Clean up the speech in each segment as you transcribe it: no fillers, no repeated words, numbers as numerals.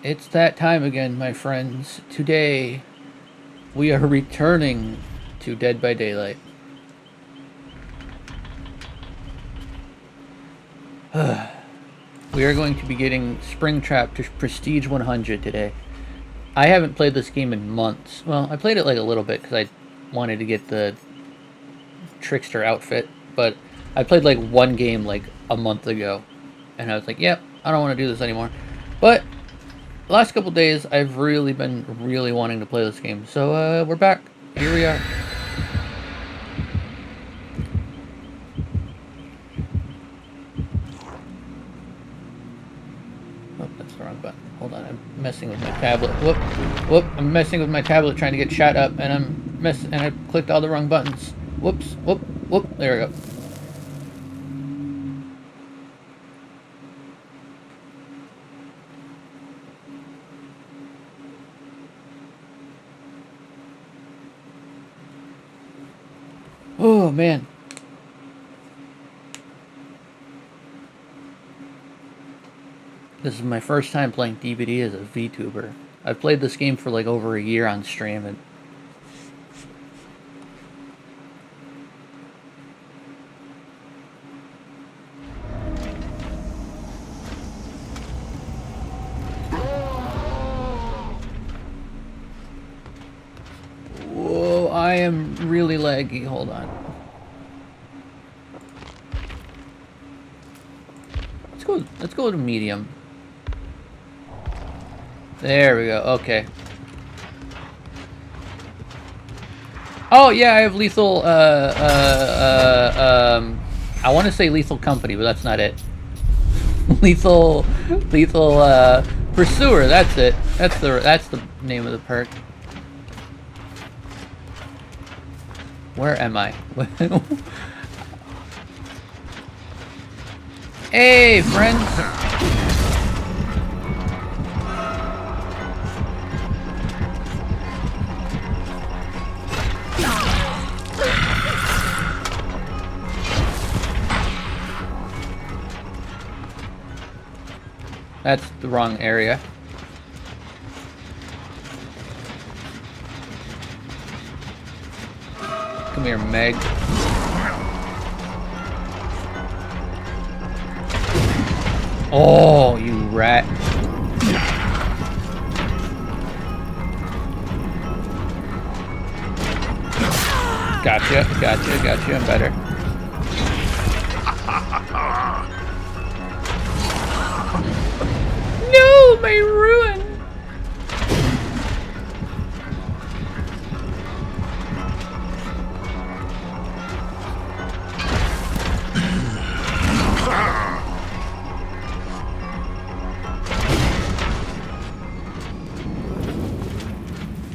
It's that time again, my friends. Today, we are returning to Dead by Daylight. We are going to be getting Springtrap to Prestige 100 today. I haven't played this game in months. Well, I played it like a little bit because I wanted to get the Trickster outfit, but I played like one game like a month ago, and I was like, yep, I don't want to do this anymore. But the last couple days, I've really been wanting to play this game. So we're back. Here we are. Oh, that's the wrong button. Hold on, I'm messing with my tablet. Whoop. I'm messing with my tablet trying to get chat up, and I clicked all the wrong buttons. Whoops. Whoop. There we go. Oh, man. This is my first time playing DBD as a VTuber. I've played this game for like over a year on stream, and whoa, I am really laggy. Hold on. Let's go to medium. There we go. Okay. Oh yeah, I have lethal. I want to say lethal company, but that's not it. lethal pursuer. That's it. That's the name of the perk. Where am I? Hey, friends. That's the wrong area. Come here, Meg. Oh, you rat. Gotcha. I'm better. No, my ruin.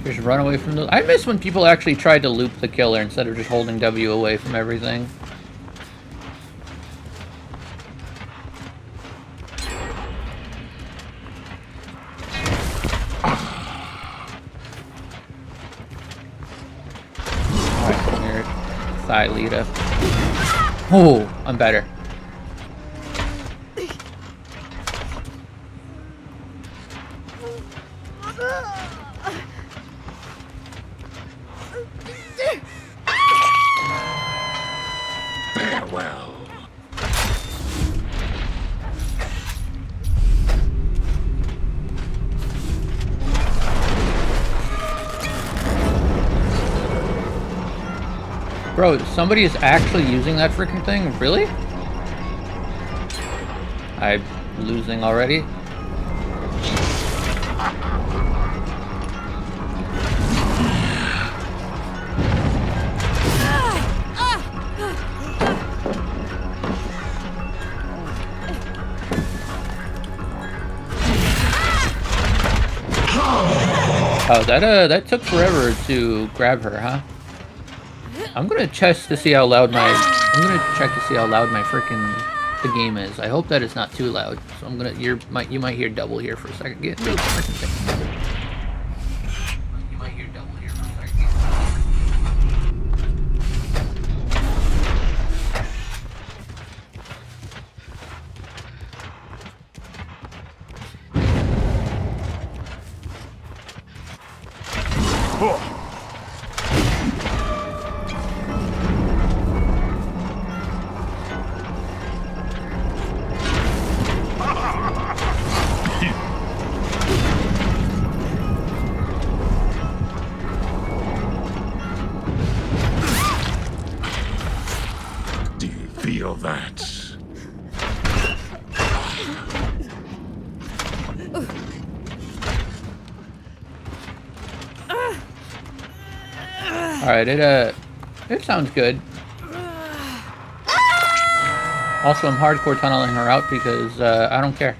Just run away from those. I miss when people actually tried to loop the killer instead of just holding W away from everything. Alright, come here. Thigh Lita. Oh, I'm better. Farewell. Bro, somebody is actually using that freaking thing? Really? I'm losing already. Oh, that took forever to grab her, huh? I'm gonna check to see how loud my freaking the game is. I hope that it's not too loud. So I'm gonna you might hear double here for a second. Get the freaking thing. You might hear double here for a second. Do you feel that? Alright, it sounds good. Also, I'm hardcore tunneling her out because I don't care.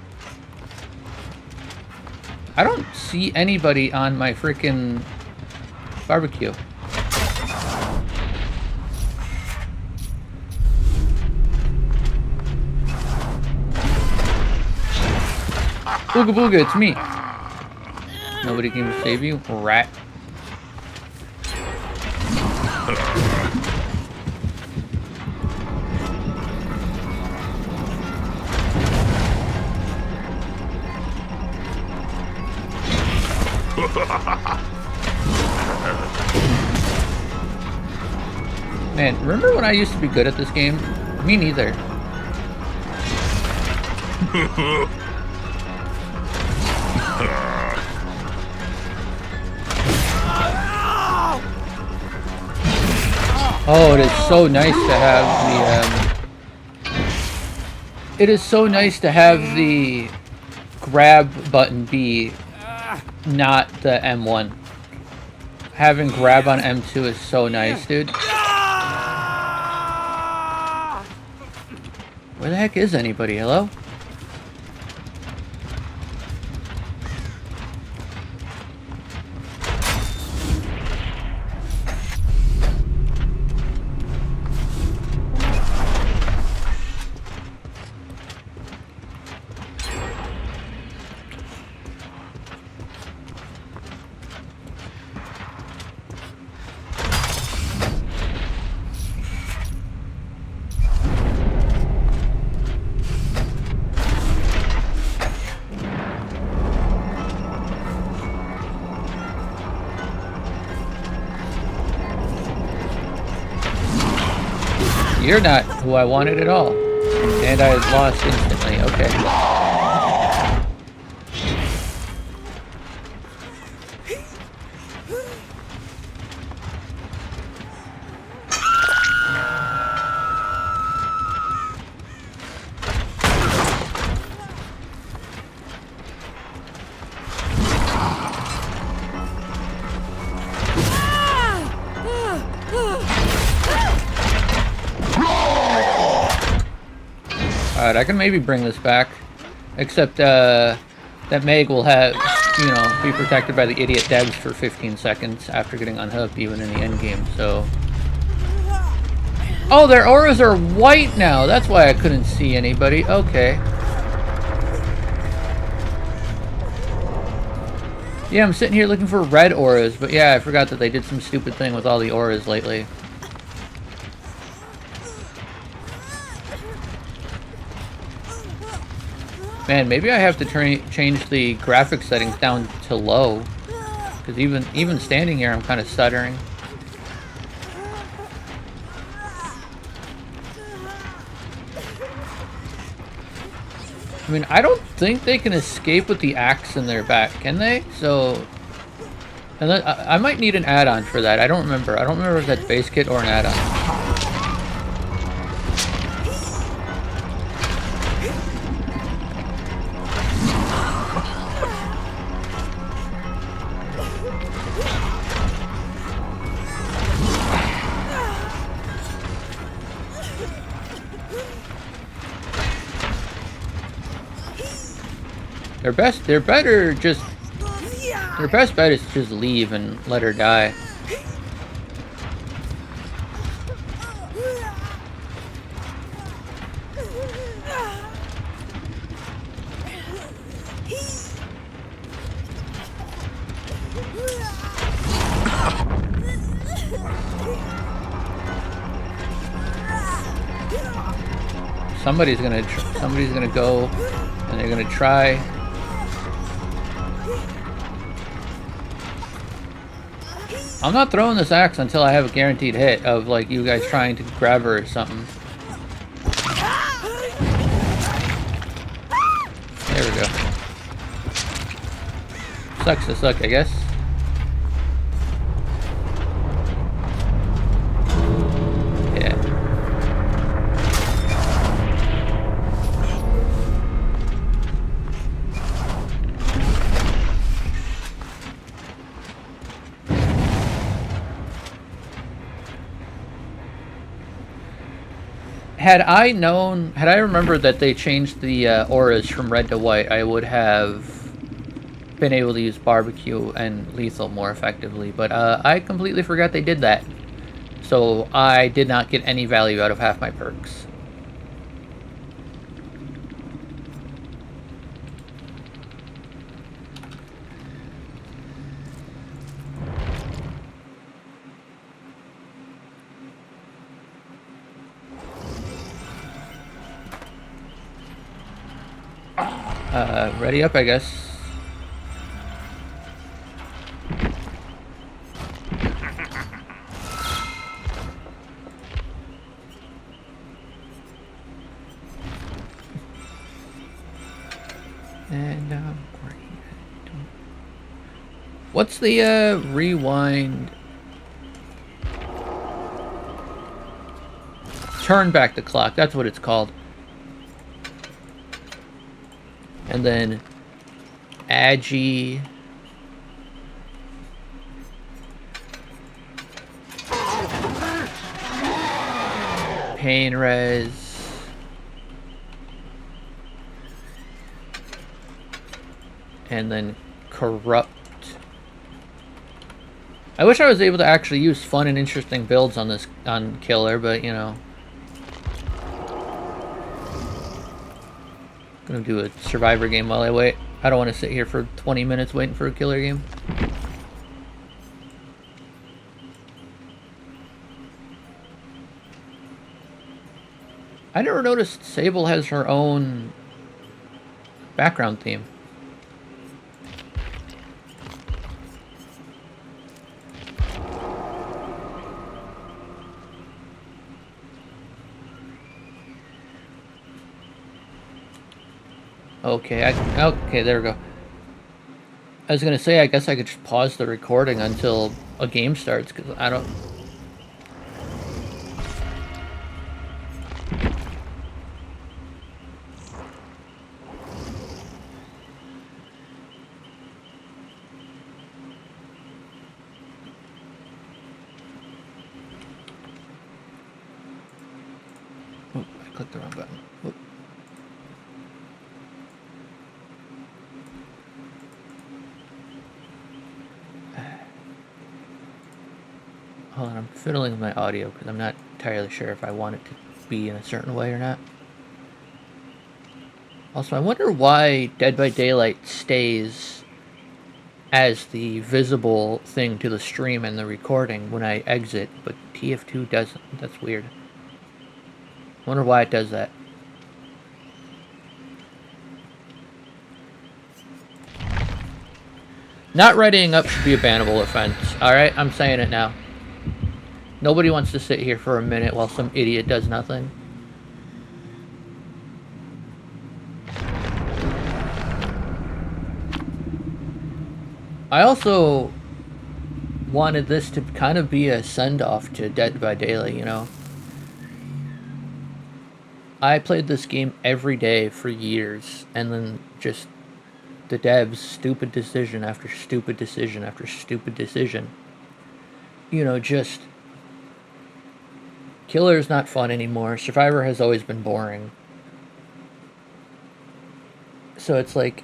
I don't see anybody on my freaking barbecue. Booga booga, it's me. Nobody came to save you, rat. Man, remember when I used to be good at this game? Me neither. Oh, it is so nice to have the it is so nice to have the grab button be not the M1. Having grab on M2 is so nice, dude. Where the heck is anybody? Hello? You're not who I wanted at all. And I lost instantly. Okay. Alright, I can maybe bring this back. Except, that Meg will have, you know, be protected by the idiot devs for 15 seconds after getting unhooked, even in the endgame, so... Oh, their auras are white now! That's why I couldn't see anybody. Okay. Yeah, I'm sitting here looking for red auras, but yeah, I forgot that they did some stupid thing with all the auras lately. Man, maybe I have to change the graphics settings down to low, because even standing here, I'm kind of stuttering. I mean, I don't think they can escape with the axe in their back, can they? So, and then, I might need an add-on for that. I don't remember. I don't remember if that's base kit or an add-on. Their best bet is to just leave and let her die. Somebody's gonna go and they're gonna try. I'm not throwing this axe until I have a guaranteed hit of, like, you guys trying to grab her or something. There we go. Sucks to suck, I guess. Yeah. Had I remembered that they changed the auras from red to white, I would have been able to use barbecue and lethal more effectively, but I completely forgot they did that. So I did not get any value out of half my perks. Ready up, I guess. And what's the rewind? Turn back the clock. That's what it's called. And then Agi. Pain res. And then corrupt. I wish I was able to actually use fun and interesting builds on Killer, but you know. Gonna do a survivor game while I wait. I don't want to sit here for 20 minutes waiting for a killer game. I never noticed Sable has her own background theme. Okay, okay, there we go. I was gonna say, I guess I could just pause the recording until a game starts, because I don't... Oh, I clicked the wrong button. Oh. Hold on, I'm fiddling with my audio because I'm not entirely sure if I want it to be in a certain way or not. Also, I wonder why Dead by Daylight stays as the visible thing to the stream and the recording when I exit, but TF2 doesn't. That's weird. I wonder why it does that. Not readying up should be a bannable offense. Alright, I'm saying it now. Nobody wants to sit here for a minute while some idiot does nothing. I also wanted this to kind of be a send-off to Dead by Daylight, you know? I played this game every day for years, and then just the devs, stupid decision after stupid decision after stupid decision. You know, just... Killer is not fun anymore. Survivor has always been boring. So it's like...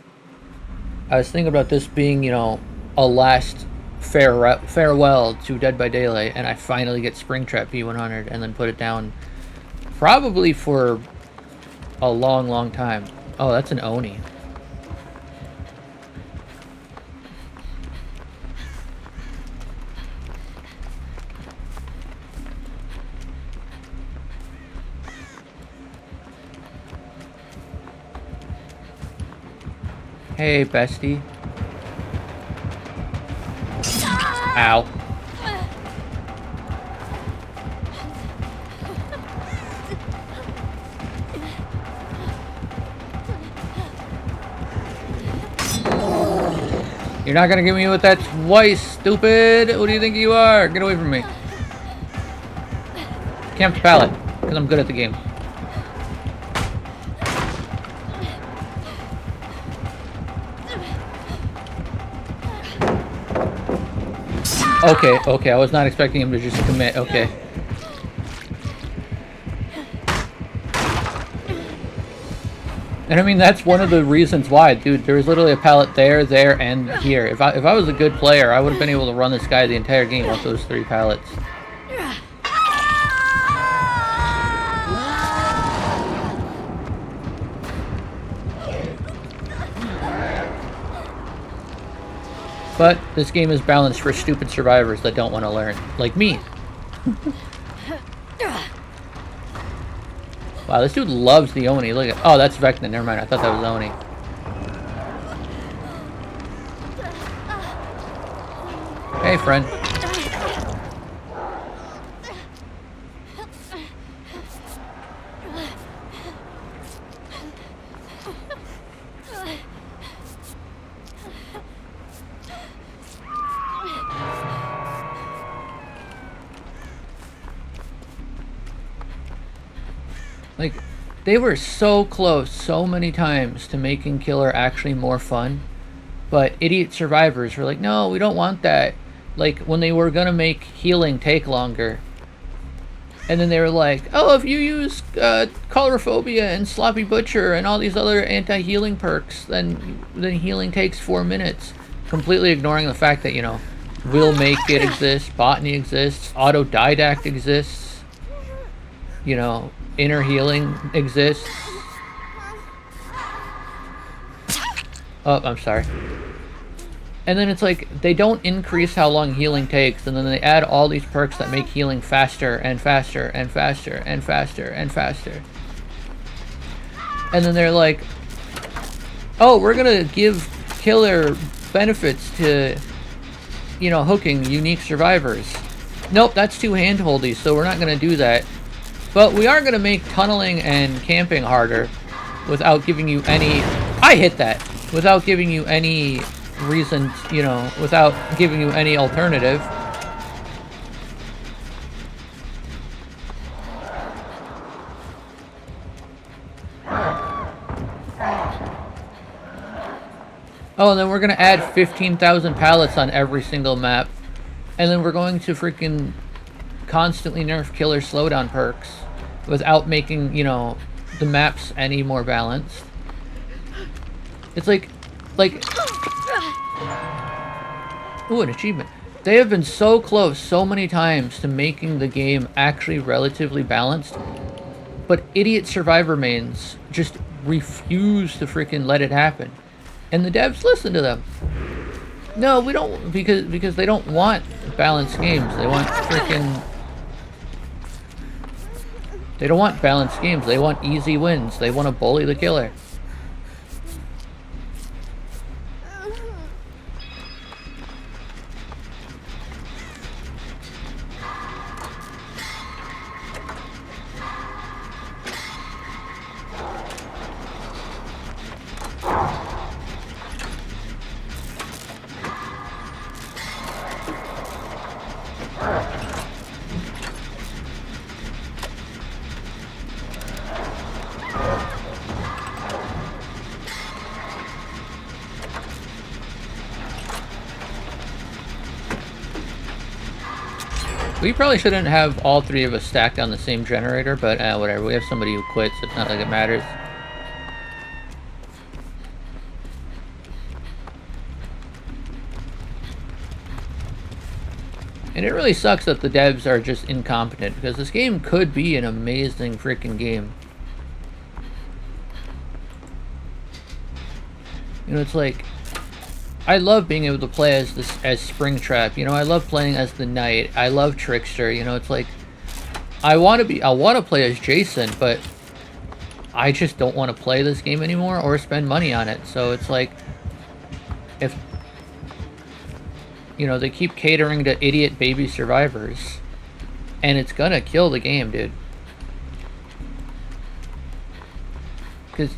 I was thinking about this being, you know, a last farewell to Dead by Daylight, and I finally get Springtrap P100 and then put it down probably for a long, long time. Oh, that's an Oni. Hey, bestie. Ow. You're not gonna get me with that twice, stupid! Who do you think you are? Get away from me. Camp the pallet, because I'm good at the game. Okay, okay, I was not expecting him to just commit, okay. And I mean, that's one of the reasons why, dude, there was literally a pallet there, there, and here. If I was a good player, I would have been able to run this guy the entire game with those 3 pallets. But this game is balanced for stupid survivors that don't want to learn, like me. Wow, this dude loves the Oni. Look at, oh, that's Vecna. Never mind. I thought that was Oni. Hey, friend. Like, they were so close so many times to making Killer actually more fun, but idiot survivors were like, no, we don't want that. Like, when they were gonna make healing take longer, and then they were like, oh, if you use Colorophobia and Sloppy Butcher and all these other anti-healing perks, then healing takes 4 minutes. Completely ignoring the fact that, you know, Will Make It exists, Botany exists, Autodidact exists, you know, Inner Healing exists. Oh, I'm sorry. And then it's like, they don't increase how long healing takes, and then they add all these perks that make healing faster and faster and faster and faster and faster. And then they're like, oh, we're gonna give Killer benefits to, you know, hooking unique survivors. Nope, that's too handholdy, so we're not gonna do that. But we are gonna make tunneling and camping harder without giving you any... I hit that! Without giving you any reason, you know, without giving you any alternative. Oh, and then we're gonna add 15,000 pallets on every single map. And then we're going to freaking constantly nerf Killer slowdown perks without making, you know, the maps any more balanced. It's like... Ooh, an achievement. They have been so close so many times to making the game actually relatively balanced, but idiot survivor mains just refuse to freaking let it happen. And the devs listen to them. No, we don't, because they don't want balanced games. They want freaking... They don't want balanced games. They want easy wins. They want to bully the Killer. We probably shouldn't have all 3 of us stacked on the same generator, but whatever. We have somebody who quits. It's not like it matters. And it really sucks that the devs are just incompetent, because this game could be an amazing freaking game. You know, it's like... I love being able to play as Springtrap. You know, I love playing as the Knight. I love Trickster. You know, it's like I want to play as Jason, but I just don't want to play this game anymore or spend money on it. So it's like, if you know, they keep catering to idiot baby survivors, and it's gonna kill the game, dude. Because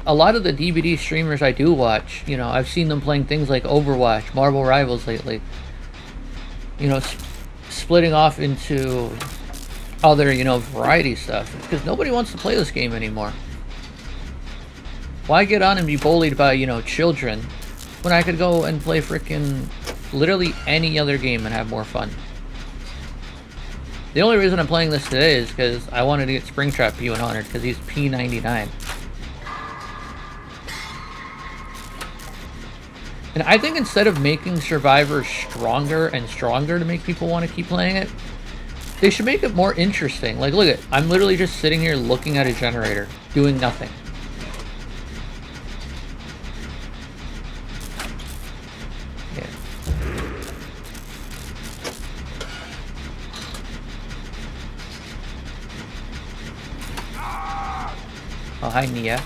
a lot of the DVD streamers I do watch, you know, I've seen them playing things like Overwatch, Marvel Rivals lately. You know, splitting off into other, you know, variety stuff. Because nobody wants to play this game anymore. Why get on and be bullied by, you know, children when I could go and play frickin' literally any other game and have more fun? The only reason I'm playing this today is because I wanted to get Springtrap P100 because he's P99. And I think instead of making Survivors stronger and stronger to make people want to keep playing it, they should make it more interesting. Like, look at, I'm literally just sitting here looking at a generator, doing nothing. Yeah. Oh, hi, Nia.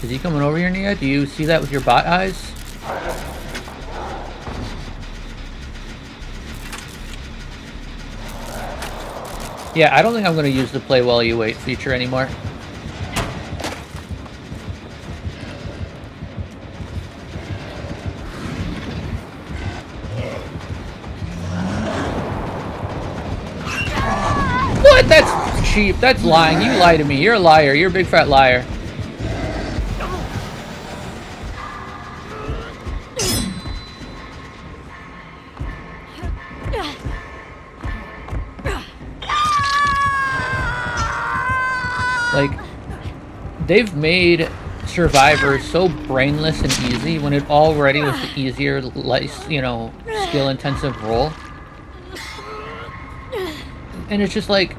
Is he coming over here, Nia? Do you see that with your bot eyes? Yeah, I don't think I'm going to use the play while you wait feature anymore. What? That's cheap. That's lying. You lie to me. You're a liar. You're a big fat liar. Like, they've made Survivors so brainless and easy when it already was the easier, less, you know, skill-intensive role. And it's just like,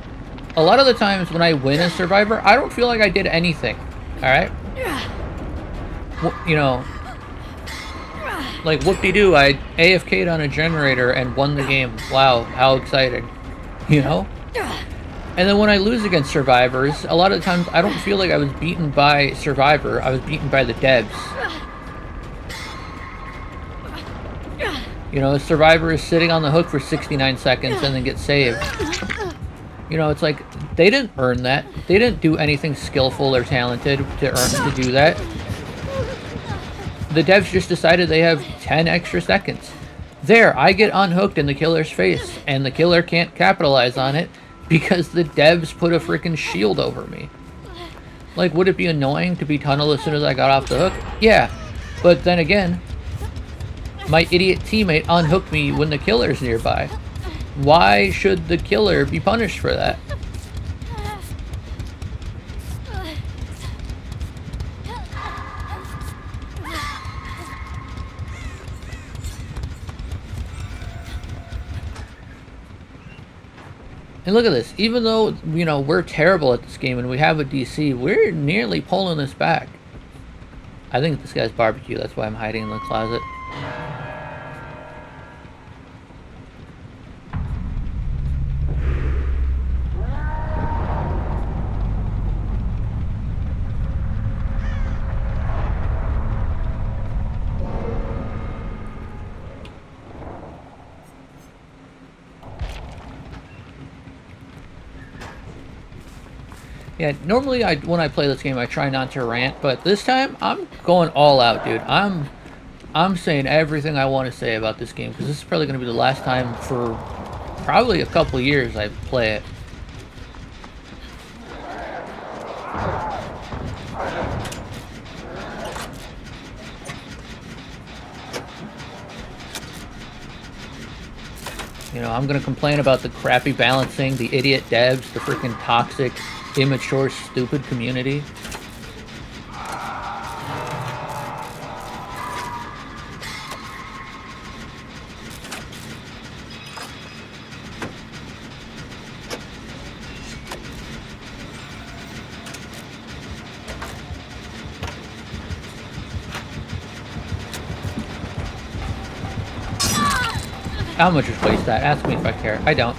a lot of the times when I win a Survivor, I don't feel like I did anything. Alright? You know, like, whoop-de-doo, I AFK'd on a generator and won the game. Wow, how exciting. You know? And then when I lose against Survivors, a lot of the times I don't feel like I was beaten by Survivor, I was beaten by the devs. You know, Survivor is sitting on the hook for 69 seconds and then gets saved. You know, it's like, they didn't earn that. They didn't do anything skillful or talented to do that. The devs just decided they have 10 extra seconds. There, I get unhooked in the killer's face, and the killer can't capitalize on it because the devs put a freaking shield over me. Like, would it be annoying to be tunneled as soon as I got off the hook? Yeah, but then again, my idiot teammate unhooked me when the killer's nearby. Why should the killer be punished for that? And look at this, even though, you know, we're terrible at this game and we have a DC, we're nearly pulling this back. I think this guy's barbecue, that's why I'm hiding in the closet. Yeah, normally when I play this game I try not to rant, but this time I'm going all out, dude. I'm saying everything I want to say about this game because this is probably going to be the last time for probably a couple years I play it. You know, I'm going to complain about the crappy balancing, the idiot devs, the freaking toxic, immature, stupid community. How much is waste that? Ask me if I care. I don't.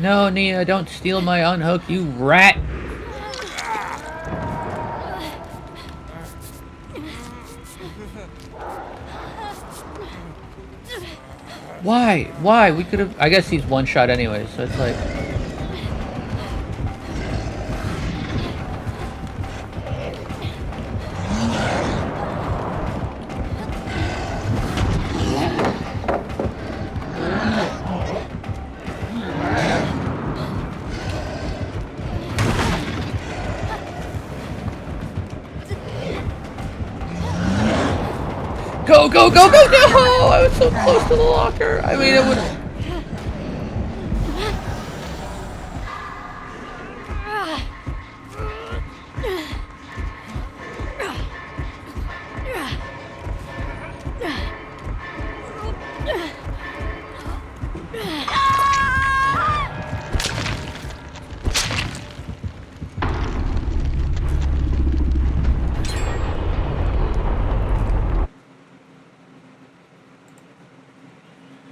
No, Nia, don't steal my unhook, you rat! Why? Why? We could have... I guess he's one shot anyway, so it's like... Go, go, go, go! No! I was so close to the locker. I mean, it would...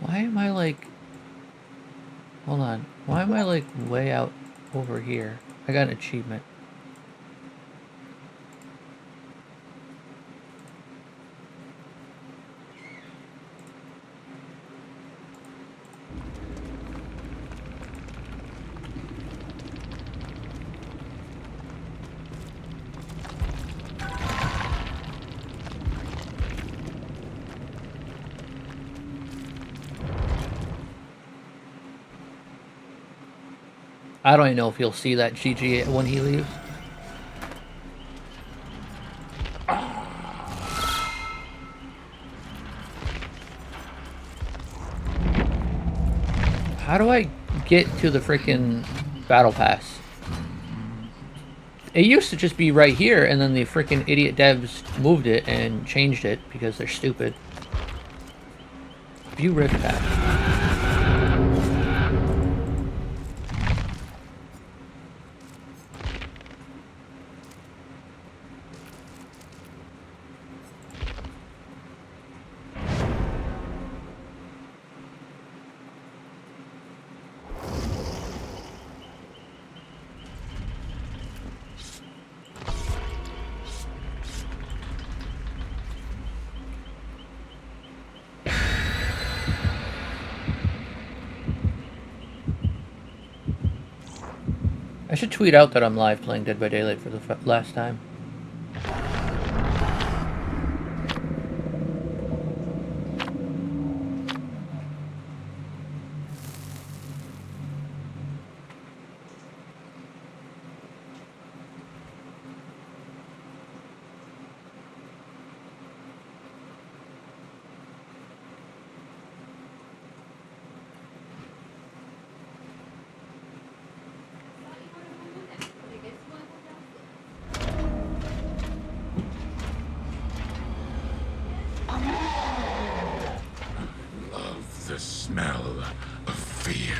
Why am I like... Hold on. Why am I like way out over here? I got an achievement. I don't even know if he'll see that GG when he leaves. How do I get to the freaking battle pass? It used to just be right here, and then the freaking idiot devs moved it and changed it because they're stupid. View rift path. I should tweet out that I'm live playing Dead by Daylight for the last time. The smell of fear.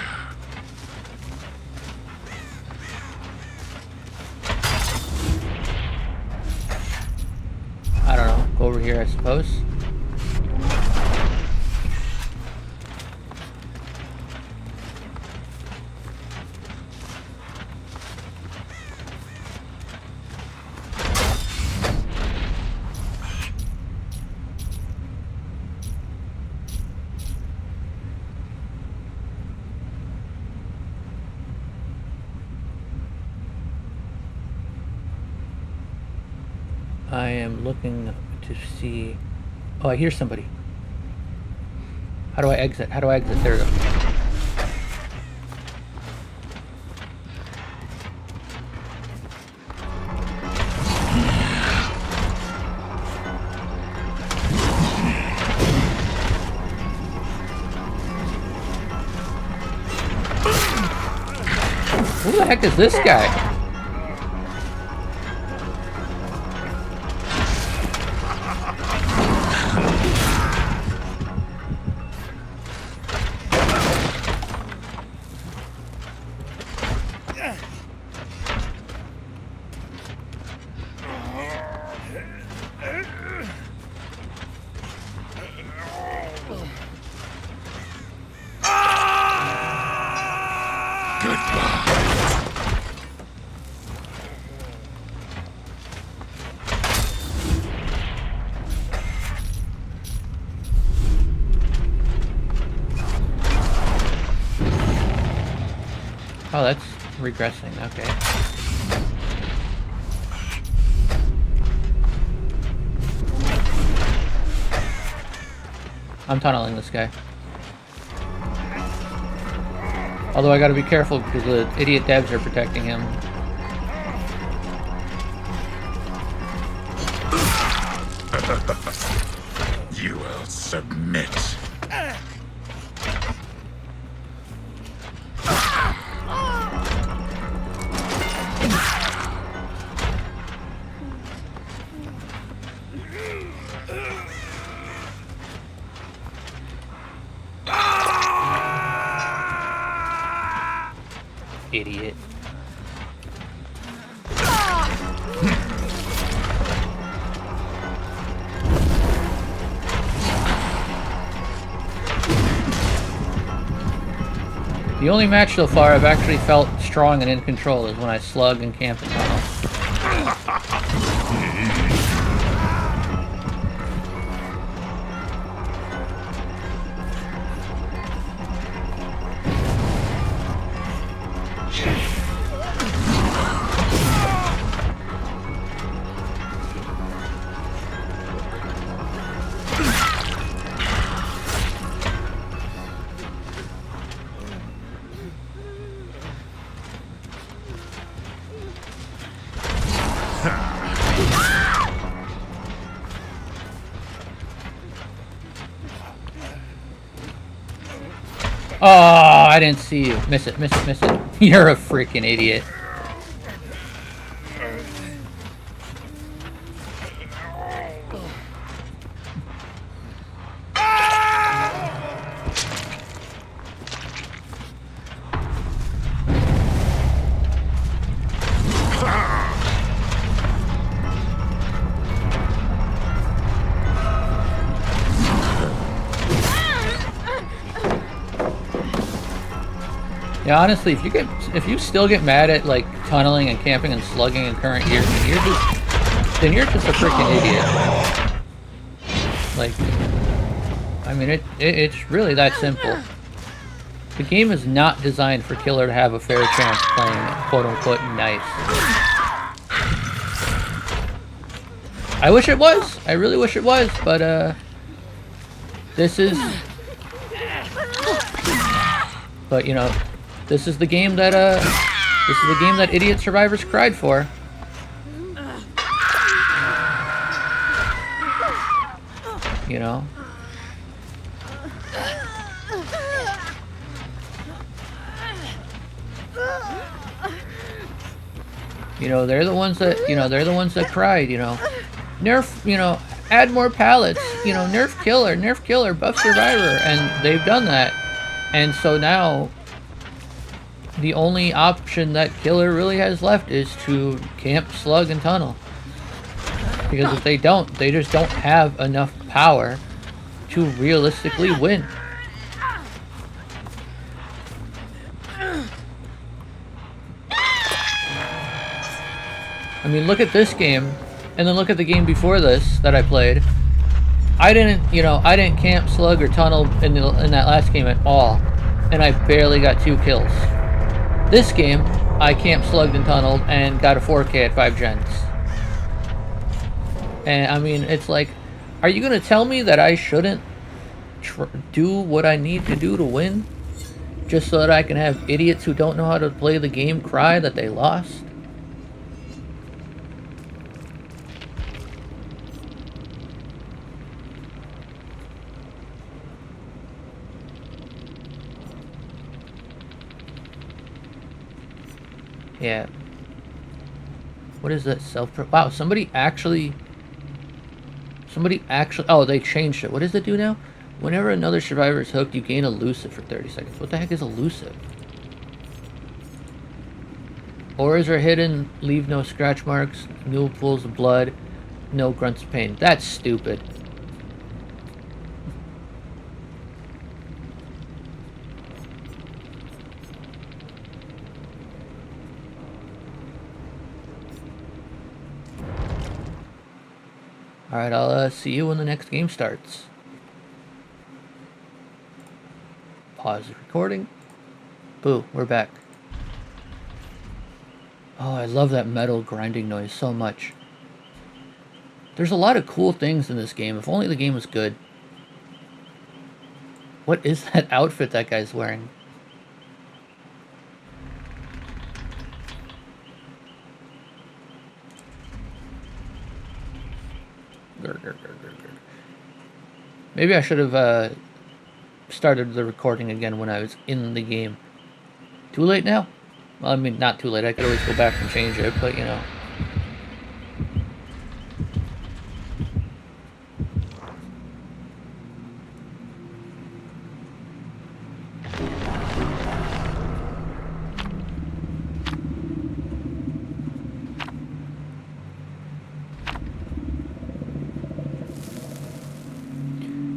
I don't know. Go over here, I suppose. I am looking to see... Oh, I hear somebody. How do I exit? How do I exit? There we go. Who the heck is this guy? Oh, that's regressing. Okay. I'm tunneling this guy. Although I gotta be careful because the idiot devs are protecting him. You will submit. Idiot. The only match so far I've actually felt strong and in control is when I slug and camp and tunnel. Oh, I didn't see you. Miss it, miss it, miss it. You're a freaking idiot. Yeah, honestly, if you still get mad at like tunneling and camping and slugging in current year, then you're just a freaking idiot. Like, I mean, it's really that simple. The game is not designed for Killer to have a fair chance playing it, quote unquote, nice. I wish it was. I really wish it was, but this is. But you know. This is the game that idiot survivors cried for. You know. You know, they're the ones that cried, you know. Nerf, you know, add more pallets, you know, nerf killer, buff survivor, and they've done that. And so now the only option that Killer really has left is to camp, slug, and tunnel. Because if they don't, they just don't have enough power to realistically win. I mean, look at this game, and then look at the game before this that I played. I didn't camp, slug, or tunnel in that last game at all, and I barely got 2 kills. This game, I camped, slugged, and tunneled, and got a 4K at 5 gens. And I mean, it's like, are you gonna tell me that I shouldn't do what I need to do to win? Just so that I can have idiots who don't know how to play the game cry that they lost? Yeah. What is that? Wow, somebody actually... Oh, they changed it. What does it do now? Whenever another survivor is hooked, you gain elusive for 30 seconds. What the heck is elusive? Auras are hidden, leave no scratch marks, no pools of blood, no grunts of pain. That's stupid. Alright, I'll see you when the next game starts. Pause the recording. Boo, we're back. Oh, I love that metal grinding noise so much. There's a lot of cool things in this game. If only the game was good. What is that outfit that guy's wearing? Maybe I should have started the recording again when I was in the game. Too late now? Well, I mean, not too late. I could always go back and change it, but you know.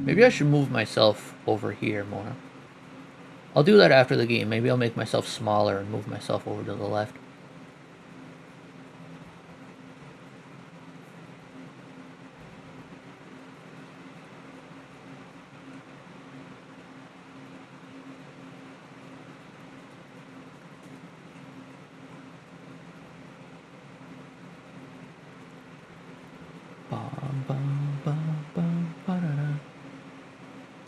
Maybe I should move myself over here more. I'll do that after the game. Maybe I'll make myself smaller and move myself over to the left.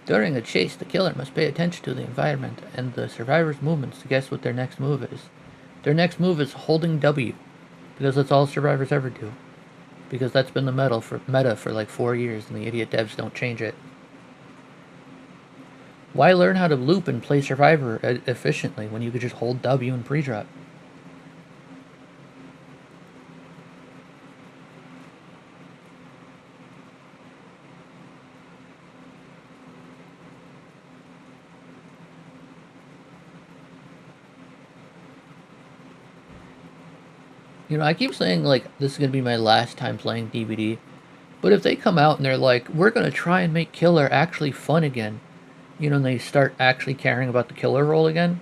During a chase, the killer must pay attention to the environment and the survivors' movements to guess what their next move is. Their next move is holding W, because that's all survivors ever do. Because that's been the meta for like 4 years, and the idiot devs don't change it. Why learn how to loop and play Survivor efficiently when you could just hold W and pre-drop? You know, I keep saying, like, this is going to be my last time playing DVD. But if they come out and they're like, we're going to try and make killer actually fun again, you know, and they start actually caring about the killer role again,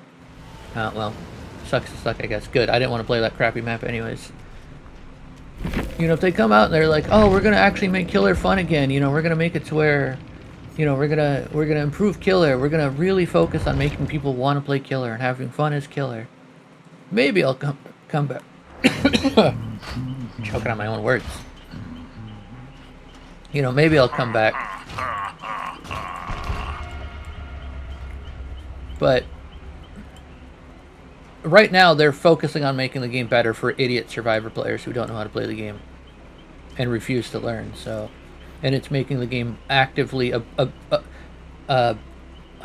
well, sucks to suck, I guess. Good, I didn't want to play that crappy map anyways. You know, if they come out and they're like, oh, we're going to actually make killer fun again, you know, we're going to make it to where, you know, we're gonna improve killer, we're going to really focus on making people want to play killer and having fun as killer. Maybe I'll come back. Choking on my own words. You know, maybe I'll come back. But right now they're focusing on making the game better for idiot survivor players who don't know how to play the game and refuse to learn. So, and it's making the game actively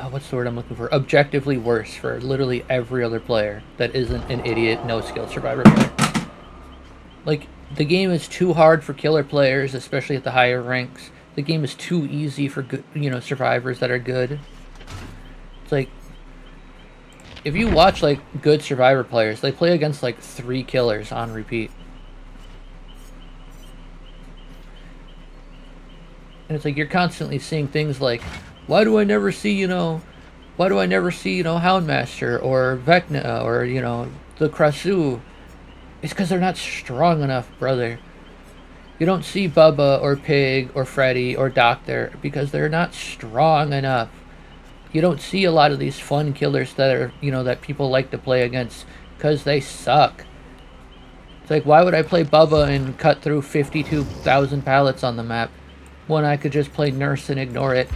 what's the word I'm looking for? Objectively worse for literally every other player that isn't an idiot, no-skill survivor player. Like, the game is too hard for killer players, especially at the higher ranks. The game is too easy for good, you know, survivors that are good. It's like, if you watch like good survivor players, they play against like 3 killers on repeat. And it's like you're constantly seeing things like, why do I never see, you know, Houndmaster or Vecna or, you know, the Krasu? It's because they're not strong enough, brother. You don't see Bubba or Pig or Freddy or Doctor because they're not strong enough. You don't see a lot of these fun killers that are, you know, that people like to play against because they suck. It's like, why would I play Bubba and cut through 52,000 pallets on the map when I could just play Nurse and ignore it?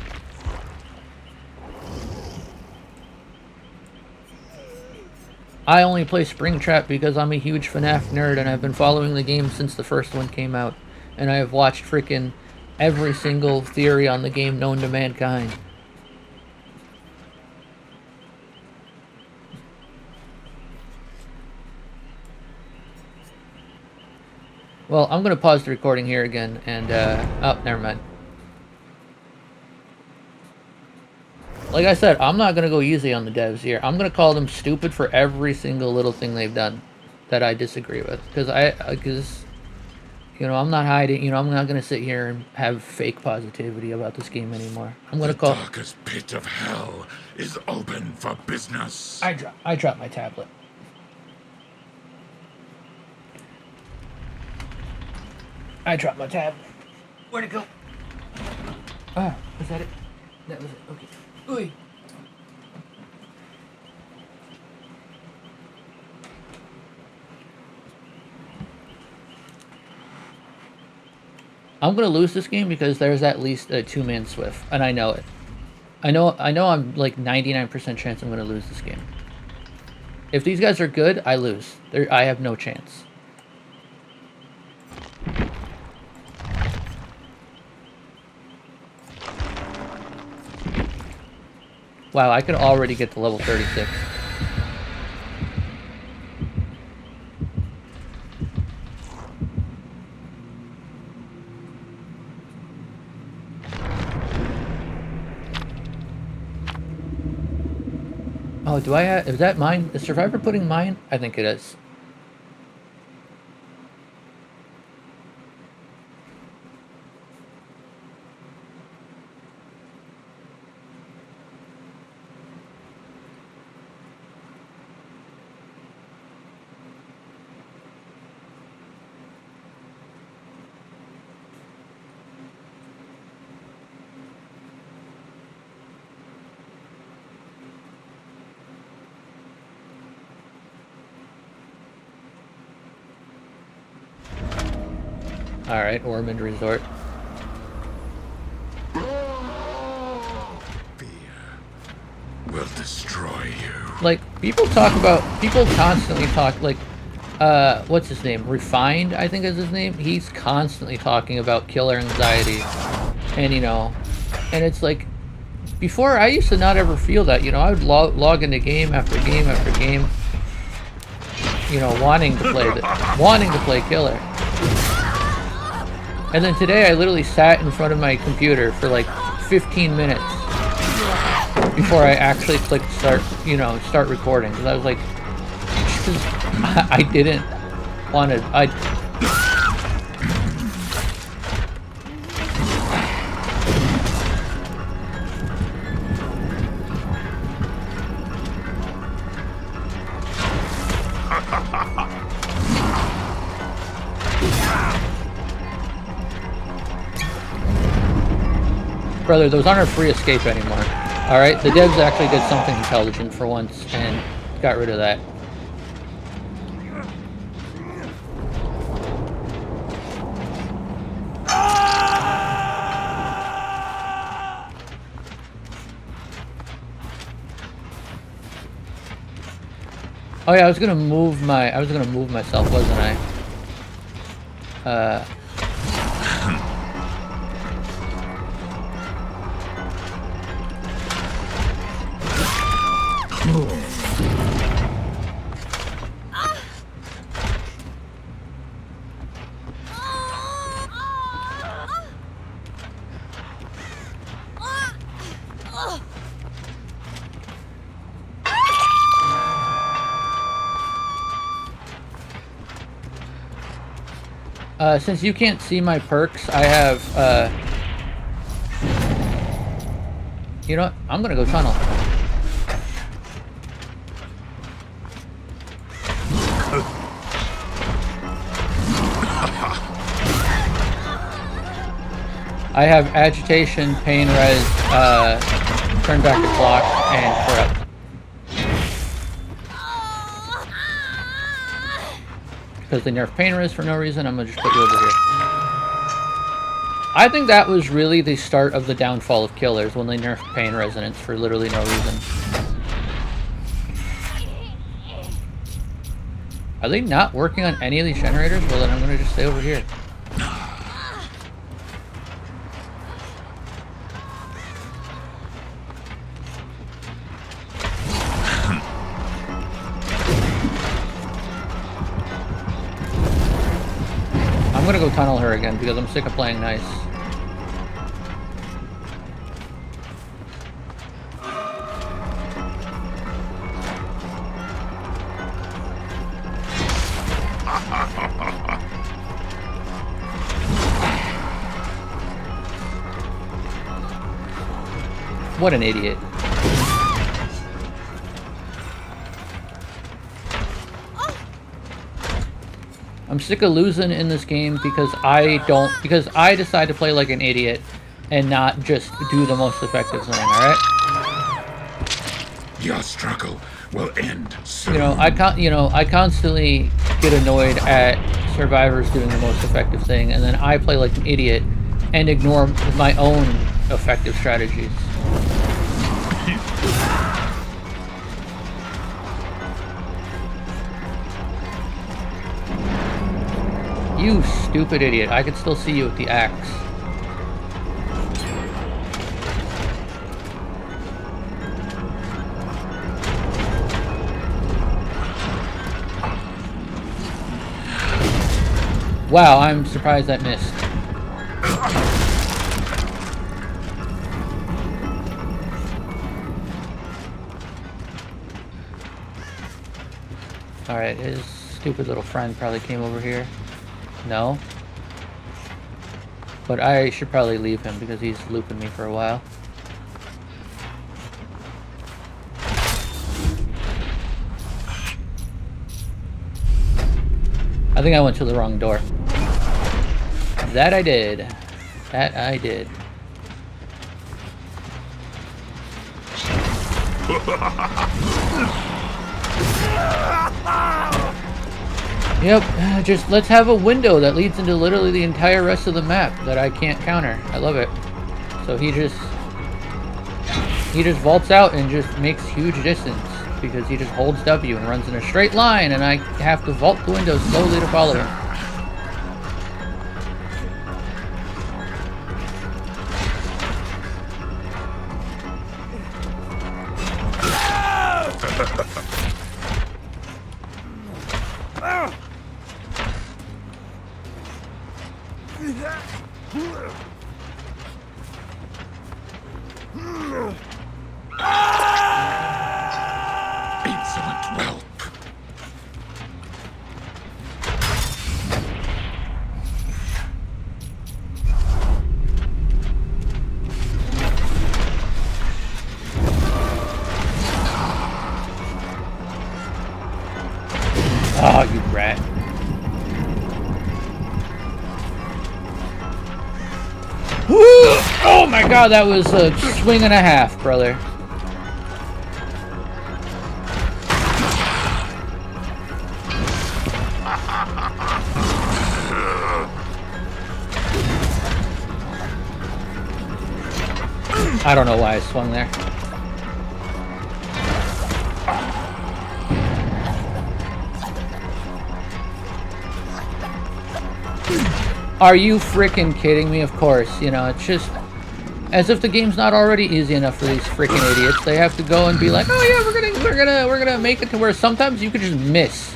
I only play Springtrap because I'm a huge FNAF nerd and I've been following the game since the first one came out. And I have watched freaking every single theory on the game known to mankind. Well, I'm going to pause the recording here again and, oh, never mind. Like I said, I'm not going to go easy on the devs here. I'm going to call them stupid for every single little thing they've done that I disagree with. Because, you know, I'm not hiding, you know, I'm not going to sit here and have fake positivity about this game anymore. I'm going to call... The darkest pit of hell is open for business. I dropped my tablet. I dropped my tablet. Where'd it go? Ah, was that it? That was it, okay. Ooh. I'm gonna lose this game because there's at least a 2-man Swift, and I know it. I know I'm like 99% chance I'm gonna lose this game. If these guys are good, I lose. I have no chance. Wow, I could already get to level 36. Oh, do I have... Is that mine? Is Survivor putting mine? I think it is. Alright, Ormond Resort. Fear will destroy you. Like, people constantly talk, like, what's his name? Refined, I think is his name. He's constantly talking about killer anxiety. And, you know, and it's like, before I used to not ever feel that, you know, I would log into game after game after game, you know, wanting to play killer. And then today I literally sat in front of my computer for like 15 minutes before I actually clicked start recording. Because I was like, I didn't want to, Brother, those aren't a free escape anymore. Alright, the devs actually did something intelligent for once and got rid of that. Oh yeah, I was gonna move myself, wasn't I? Since you can't see my perks, I have, you know what? I'm gonna go tunnel. I have agitation, pain res, turn back the clock, and corrupt. Because they nerfed pain res for no reason, I'm gonna just put you over here. I think that was really the start of the downfall of killers, when they nerfed pain resonance for literally no reason. Are they not working on any of these generators? Well, then I'm gonna just stay over here. I'm gonna go tunnel her again because I'm sick of playing nice. What an idiot. I'm sick of losing in this game because I decide to play like an idiot and not just do the most effective thing, alright? Your struggle will end soon. You know, I constantly get annoyed at survivors doing the most effective thing, and then I play like an idiot and ignore my own effective strategies. You stupid idiot. I could still see you with the axe. Wow, I'm surprised that missed. Alright, his stupid little friend probably came over here. No? But I should probably leave him because he's looping me for a while. I think I went to the wrong door. That I did. That I did. Yep, just let's have a window that leads into literally the entire rest of the map that I can't counter. I love it. So he just vaults out and just makes huge distance because he just holds W and runs in a straight line, and I have to vault the window slowly to follow him. Insolent whelp. Oh, you rat. Oh my god, that was a swing and a half, brother. I don't know why I swung there. Are you freaking kidding me? Of course, you know, it's just as if the game's not already easy enough for these freaking idiots. They have to go and be like, "Oh yeah, we're gonna make it to where sometimes you could just miss."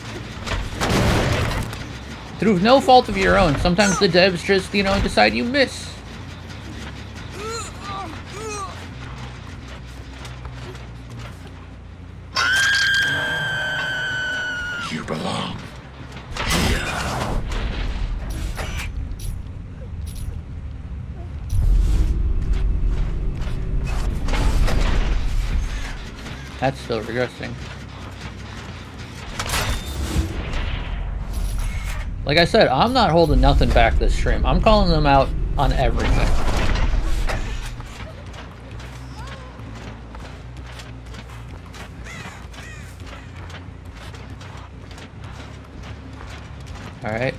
Through no fault of your own. Sometimes the devs just, you know, decide you miss. You belong. That's still regressing. Like I said, I'm not holding nothing back this stream. I'm calling them out on everything. Alright.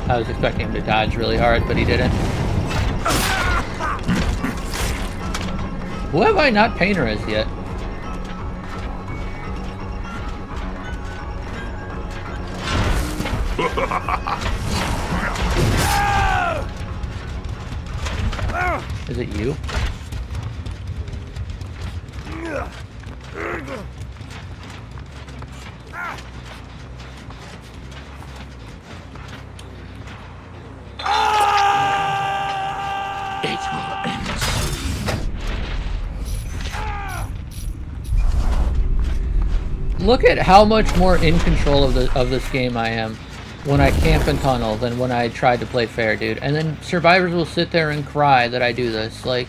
I was expecting him to dodge really hard, but he didn't. Who have I not painterized yet? Is it you? It will end soon. Look at how much more in control of this game I am when I camp and tunnel than when I tried to play fair, dude. And then survivors will sit there and cry that I do this. Like,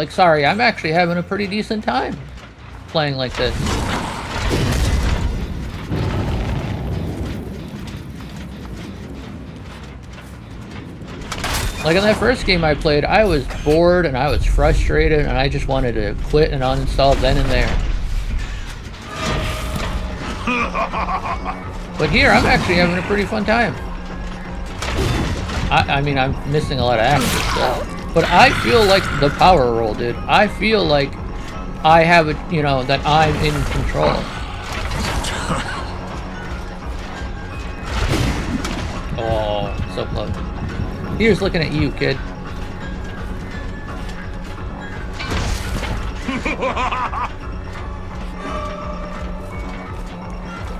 sorry, I'm actually having a pretty decent time playing like this. Like in that first game I played, I was bored and I was frustrated and I just wanted to quit and uninstall then and there. But here, I'm actually having a pretty fun time. I mean, I'm missing a lot of action stuff. But I feel like the power roll, dude. I feel like I have it, you know, that I'm in control. Oh, so close. Here's looking at you, kid.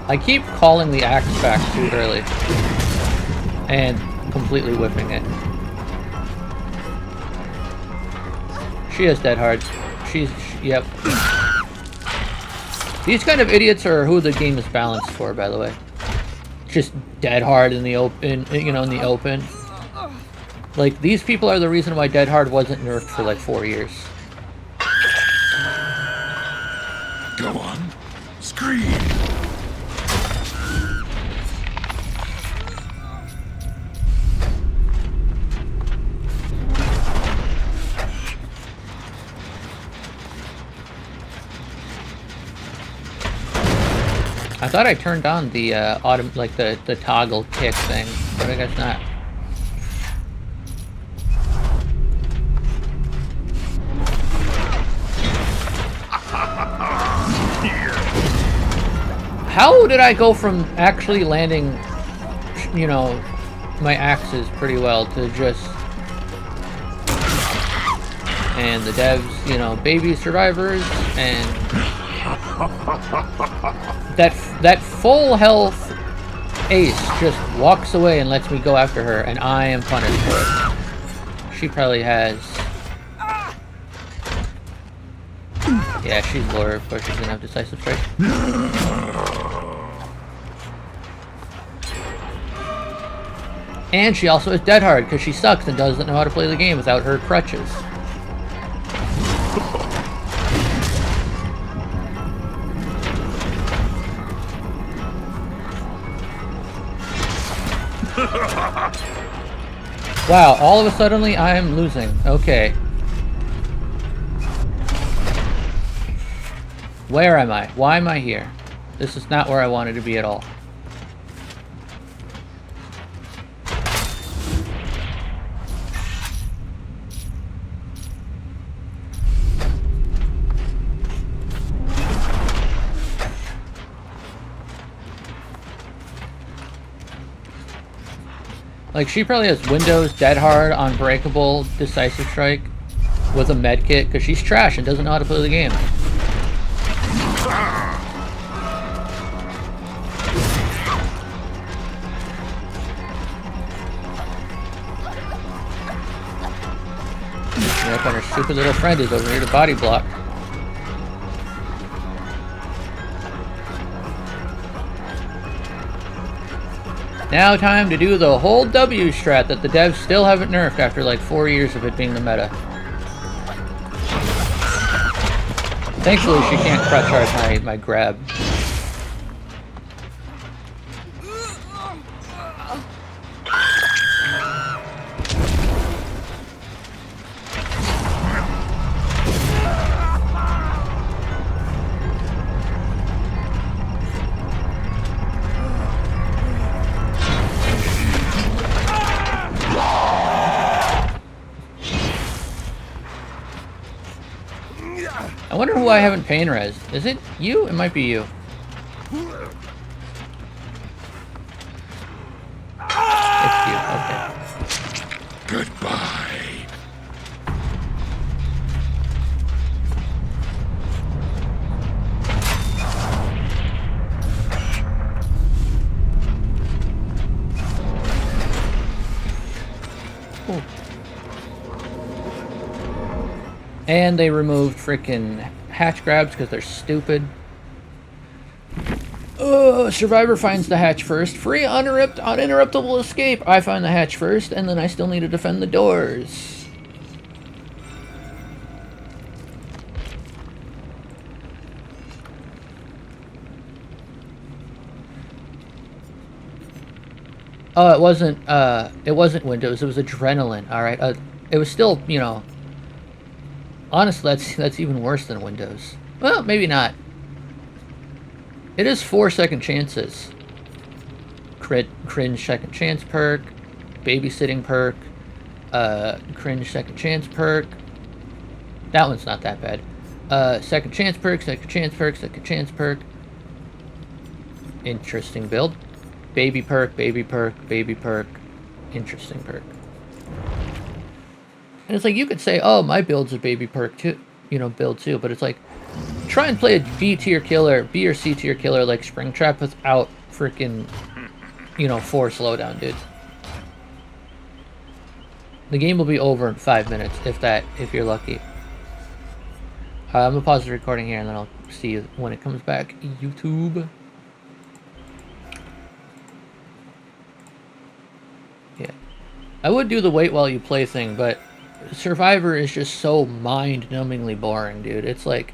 I keep calling the axe back too early. And completely whipping it. She is dead hard. Yep. These kind of idiots are who the game is balanced for, by the way. Just dead hard in the open, you know, in the open. Like, these people are the reason why Dead Hard wasn't nerfed for like 4 years. Go on. Scream. I thought I turned on the the toggle kick thing, but I guess not. How did I go from actually landing, you know, my axes pretty well to just... And the devs, you know, baby survivors, and... That full health ace just walks away and lets me go after her, and I am punished for it. She probably has... Yeah, she's lower, of course she's gonna have decisive strike. And she also is dead hard because she sucks and doesn't know how to play the game without her crutches. Wow, all of a sudden I am losing. Okay. Where am I? Why am I here? This is not where I wanted to be at all. Like, she probably has Windows, Dead Hard, Unbreakable, Decisive Strike, with a med kit, because she's trash and doesn't know how to play the game. Yep, and her stupid little friend is over here to body block. Now time to do the whole W strat that the devs still haven't nerfed after like 4 years of it being the meta. Thankfully she can't crutch charge my grab. I wonder who I haven't pain res. Is it you? It might be you. It's you, okay. Goodbye. Ooh. And they removed frickin' hatch grabs because they're stupid. Survivor finds the hatch first. Free uninterruptible escape. I find the hatch first, and then I still need to defend the doors. Oh, it wasn't Windows. It was Adrenaline. All right. It was still, you know. Honestly, that's even worse than Windows. Well, maybe not. It is 4 second chances. Cringe second chance perk, babysitting perk, cringe second chance perk. That one's not that bad. Second chance perk, second chance perk, second chance perk. Interesting build. Baby perk, baby perk, baby perk. Interesting perk. And it's like, you could say, oh, my build's a baby perk too, you know, build too, but it's like, try and play a B tier killer, B or C tier killer like Springtrap without freaking, you know, 4 slowdown, dude. The game will be over in 5 minutes, if you're lucky. I'm gonna pause the recording here and then I'll see you when it comes back. YouTube. Yeah. I would do the wait while you play thing, but Survivor is just so mind-numbingly boring, dude. It's like,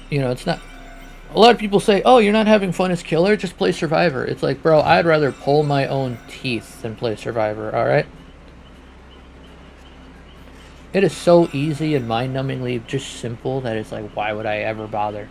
you know, it's not... A lot of people say, oh, you're not having fun as killer, just play Survivor. It's like, bro, I'd rather pull my own teeth than play Survivor, alright? It is so easy and mind-numbingly just simple that it's like, why would I ever bother?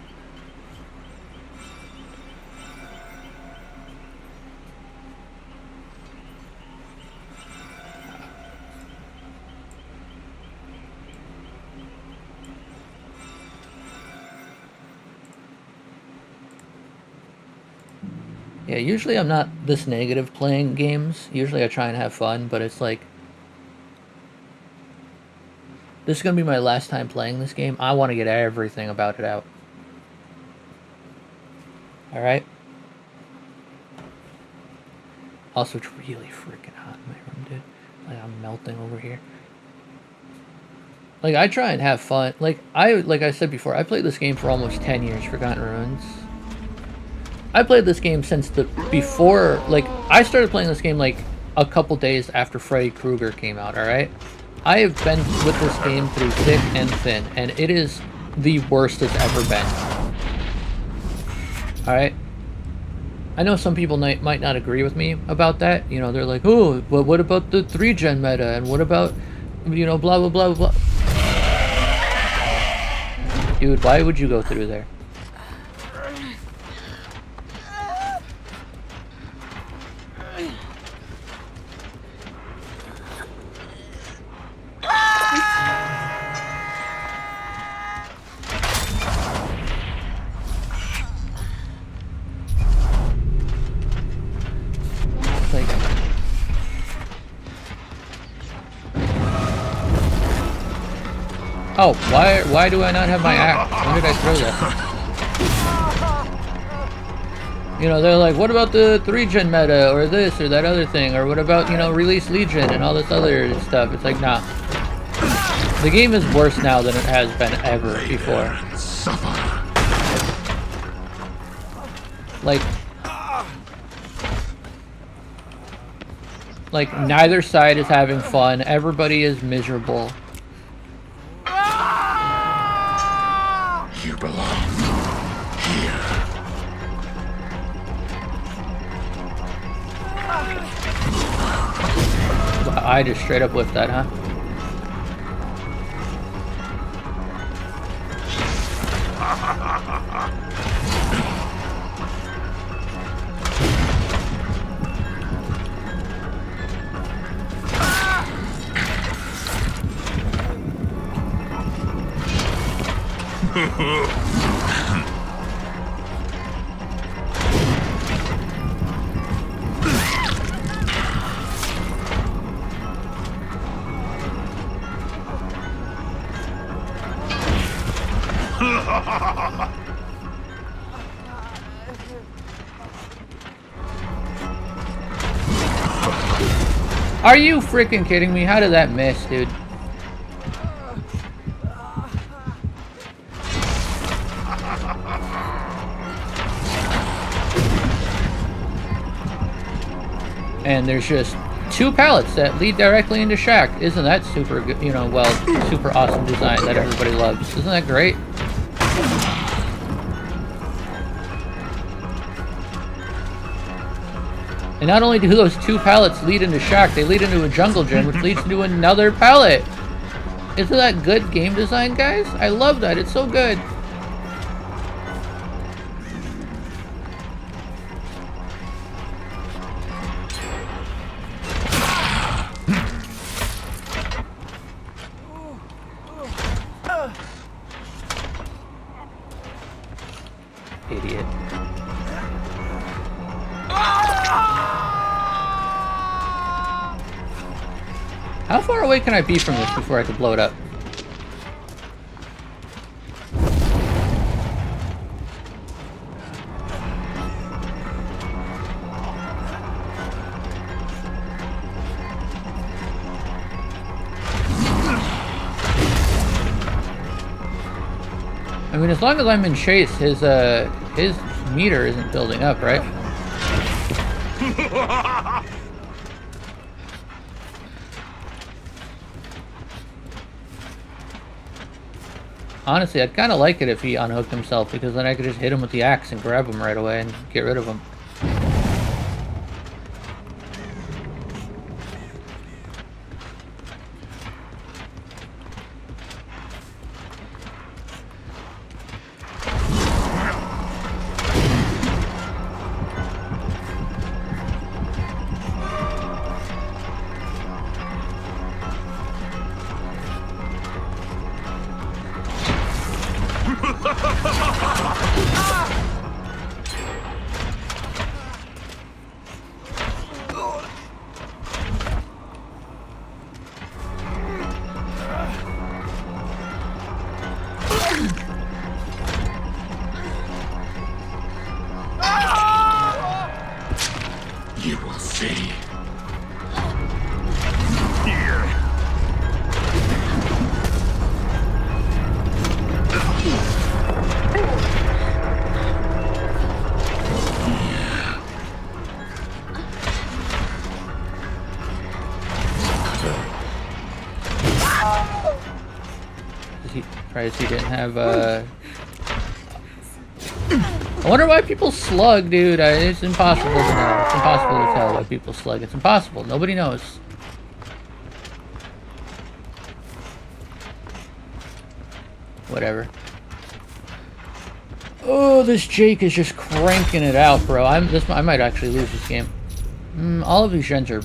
Yeah, usually I'm not this negative playing games. Usually I try and have fun, but it's like... This is going to be my last time playing this game. I want to get everything about it out. Alright? Also, it's really freaking hot in my room, dude. Like, I'm melting over here. Like, I try and have fun. Like I said before, I played this game for almost 10 years, Forgotten Ruins. I played this game since before, like, I started playing this game, like, a couple days after Freddy Krueger came out, alright? I have been with this game through thick and thin, and it is the worst it's ever been. Alright? I know some people might not agree with me about that. You know, they're like, oh, but what about the 3-gen meta? And what about, you know, blah, blah, blah, blah. Dude, why would you go through there? Oh, why do I not have my axe? When did I throw that? You know, they're like, what about the 3-gen meta, or this, or that other thing, or what about, you know, release Legion, and all this other stuff. It's like, nah. The game is worse now than it has been ever before. Like, neither side is having fun. Everybody is miserable. You belong here. I just straight up whipped that, huh? Are you freaking kidding me? How did that miss, dude? And there's just 2 pallets that lead directly into Shack. Isn't that super good, you know, well, super awesome design that everybody loves? Isn't that great? And not only do those 2 pallets lead into shack, they lead into a jungle gym, which leads into another pallet. Isn't that good game design, guys? I love that. It's so good. Idiot. How far away can I be from this before I can blow it up? I mean, as long as I'm in chase, his meter isn't building up, right? Honestly, I'd kind of like it if he unhooked himself, because then I could just hit him with the axe and grab him right away and get rid of him. You will see. Surprised he didn't have I wonder why people slug, dude. It's impossible to know. It's impossible to tell why people slug. It's impossible. Nobody knows. Whatever. Oh, this Jake is just cranking it out, bro. I might actually lose this game. All of these gens are...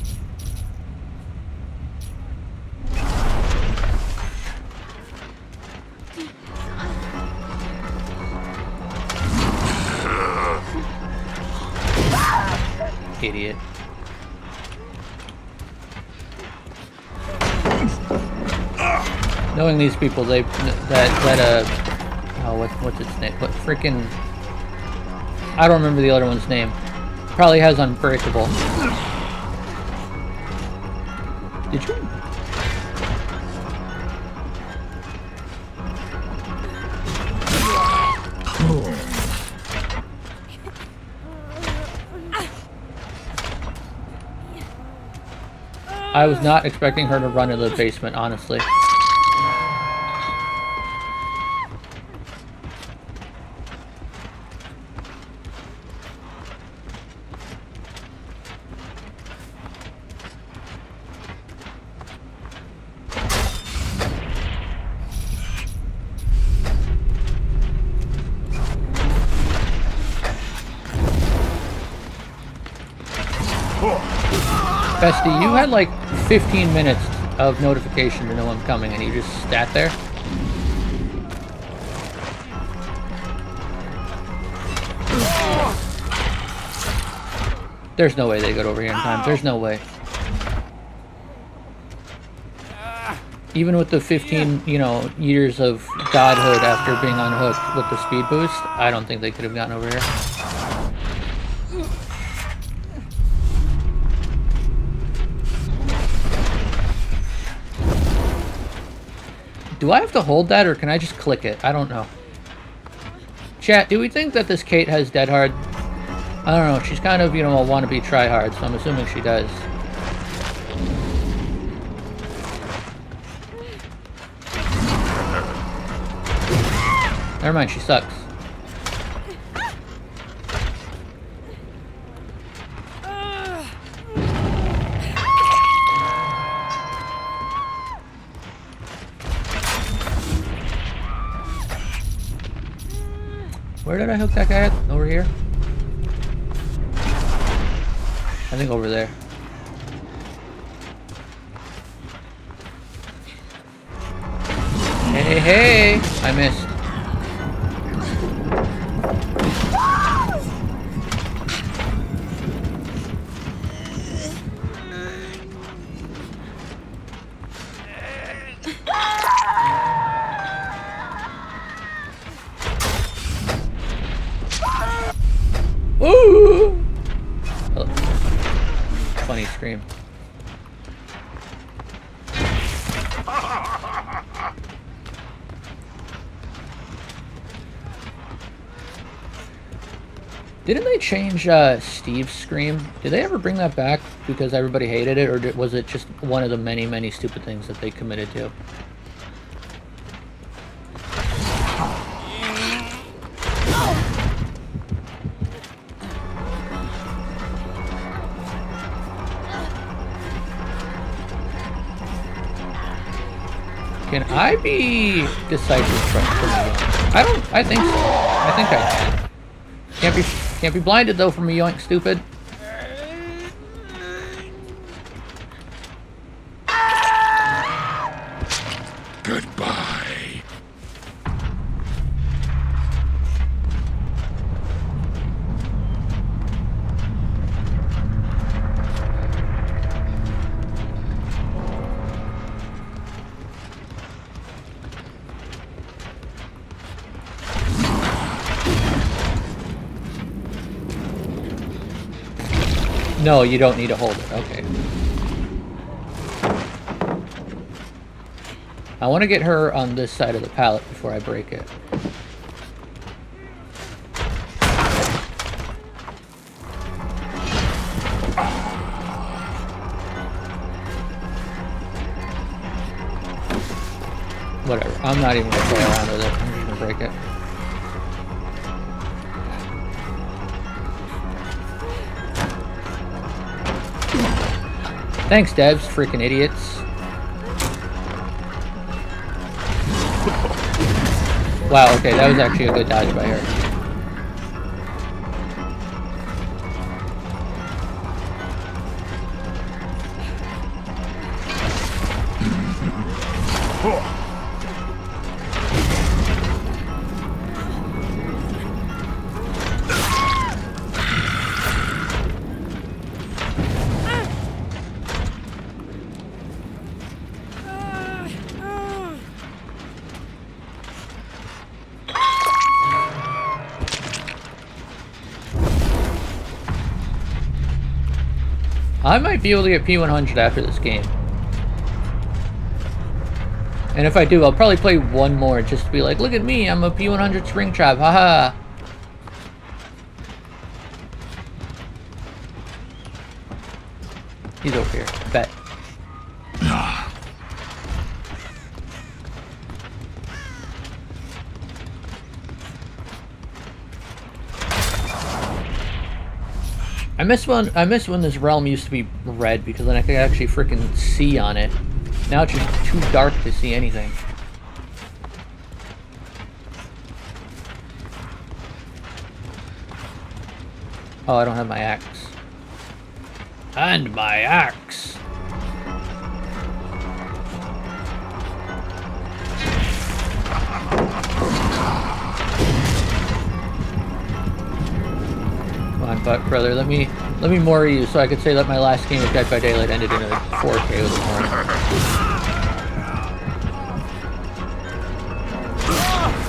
Idiot. Knowing these people, what's its name? What freaking... I don't remember the other one's name. Probably has Unbreakable. Did you? I was not expecting her to run into the basement, honestly. Bestie, you had like 15 minutes of notification to know I'm coming, and you just sat there? There's no way they got over here in time. There's no way. Even with the 15, years of godhood after being unhooked with the speed boost, I don't think they could have gotten over here. Do I have to hold that, or can I just click it? I don't know. Chat, do we think that this Kate has dead hard? I don't know. She's kind of, a wannabe tryhard, so I'm assuming she does. Never mind, she sucks. Where did I hook that guy at? Over here? I think over there. Hey, hey! I missed. Ooh! Oh. Funny scream. Didn't they change Steve's scream? Did they ever bring that back because everybody hated it, or was it just one of the many, many stupid things that they committed to? Can I be decisive from a yoink? I think so. I think I can. Can't be blinded though from a yoink, stupid. Goodbye. No, you don't need to hold it. Okay. I want to get her on this side of the pallet before I break it. Whatever. I'm not even going to play around with it. I'm just going to break it. Thanks, devs, freaking idiots. Wow, okay, that was actually a good dodge by her. I might be able to get P100 after this game. And if I do, I'll probably play one more just to be like, look at me, I'm a P100 Springtrap, haha. He's over here, bet. I miss when this realm used to be red because then I could actually freaking see on it. Now it's just too dark to see anything. Oh, I don't have my axe. And my axe. Come on, brother, let me more you so I could say that my last game of Dead by Daylight ended in a 4K with a more.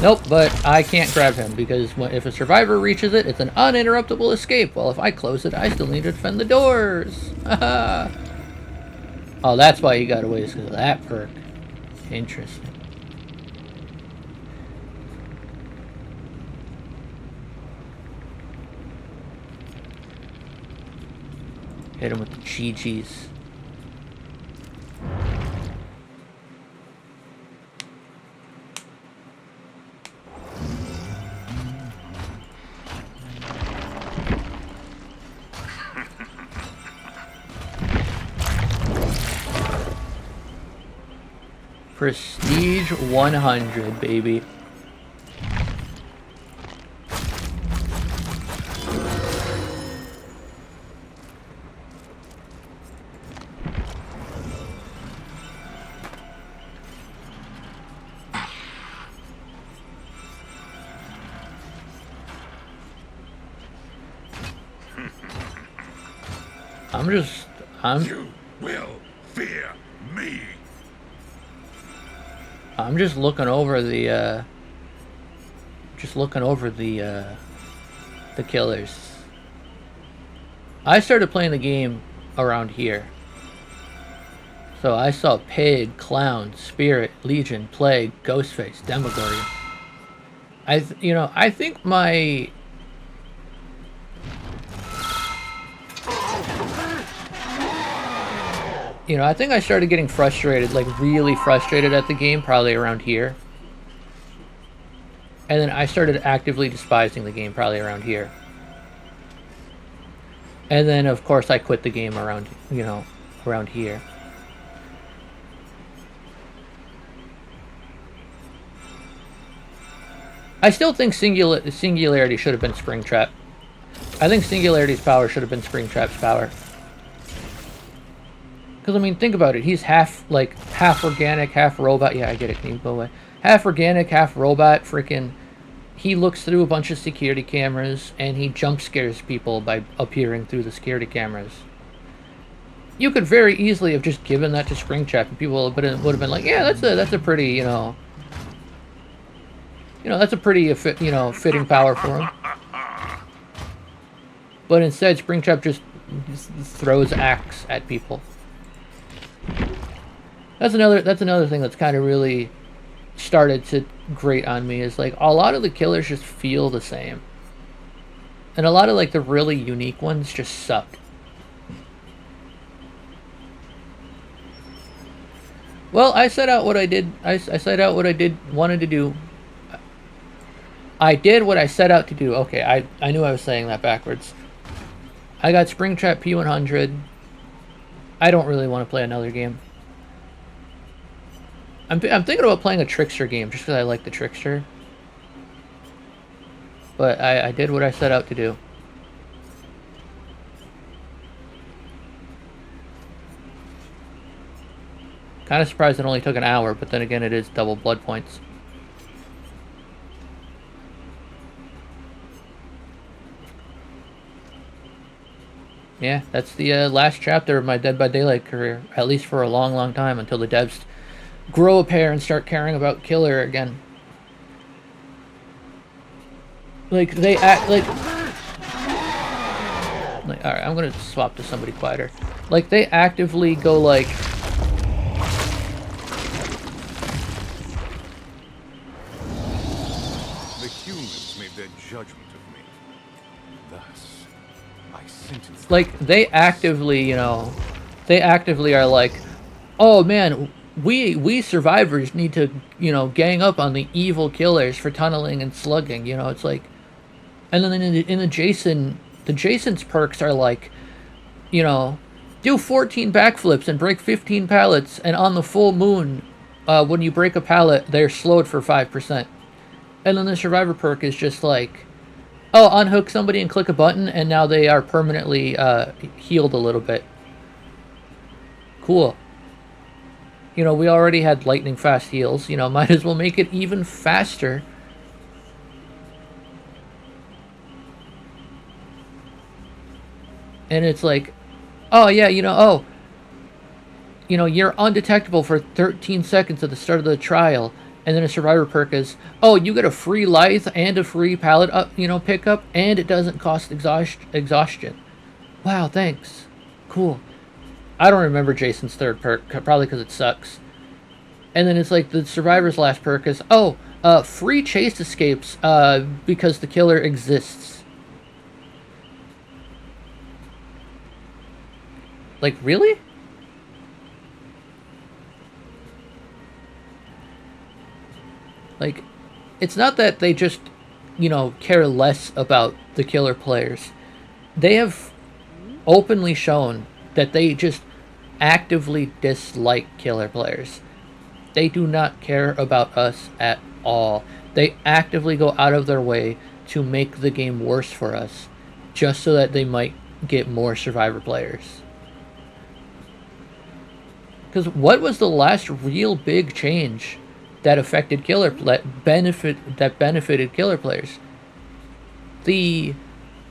Nope, but I can't grab him because if a survivor reaches it, it's an uninterruptible escape. Well, if I close it, I still need to defend the doors. Oh, that's why he got away, is because of that perk. Interesting. Hit him with the GGs. Prestige 100, baby. You will fear me. I'm just looking over the killers. I started playing the game around here. So I saw Pig, Clown, Spirit, Legion, Plague, Ghostface, Demogorgon. I think my... I think I started getting frustrated, like really frustrated at the game, probably around here. And then I started actively despising the game, probably around here. And then, of course, I quit the game around, around here. I still think Singularity should have been Springtrap. I think Singularity's power should have been Springtrap's power. Because, I mean, think about it. He's half organic, half robot. Yeah, I get it. Can you go away? Half organic, half robot. Freaking... He looks through a bunch of security cameras, and he jump scares people by appearing through the security cameras. You could very easily have just given that to Springtrap, and people would have been like, yeah, that's a pretty, that's a pretty, fitting power for him. But instead, Springtrap just throws axe at people. That's another thing that's kind of really started to grate on me, is like a lot of the killers just feel the same, and a lot of like the really unique ones just suck. Well, I set out what I did. I set out what I wanted to do. I did what I set out to do. Okay, I knew I was saying that backwards. I got Springtrap P100. I don't really want to play another game. I'm thinking about playing a Trickster game just because I like the Trickster. But I did what I set out to do. Kind of surprised it only took an hour, but then again, it is double blood points. Yeah, that's the last chapter of my Dead by Daylight career, at least for a long, long time, until the devs grow a pair and start caring about killer again. Like, they act like alright, I'm gonna swap to somebody quieter. Like, they actively go like... The humans made their judgment of me. Thus, I sentenced... Like, they actively, they actively are like, oh man, we survivors need to, gang up on the evil killers for tunneling and slugging, it's like... And then in the Jason's perks are like, do 14 backflips and break 15 pallets, and on the full moon, when you break a pallet, they're slowed for 5%. And then the survivor perk is just like, oh, unhook somebody and click a button, and now they are permanently healed a little bit. Cool. We already had lightning fast heals, might as well make it even faster. And it's like, oh yeah, you're undetectable for 13 seconds at the start of the trial, and then a survivor perk is, oh, you get a free life and a free pallet up, pickup, and it doesn't cost exhaustion. Wow, thanks. Cool. I don't remember Jason's third perk, probably because it sucks. And then it's like the survivor's last perk is, oh, free chase escapes because the killer exists. Like, really? Like, it's not that they just, care less about the killer players. They have openly shown that they just actively dislike killer players. They do not care about us at all. They actively go out of their way to make the game worse for us, just so that they might get more survivor players. Because what was the last real big change that affected benefited killer players? The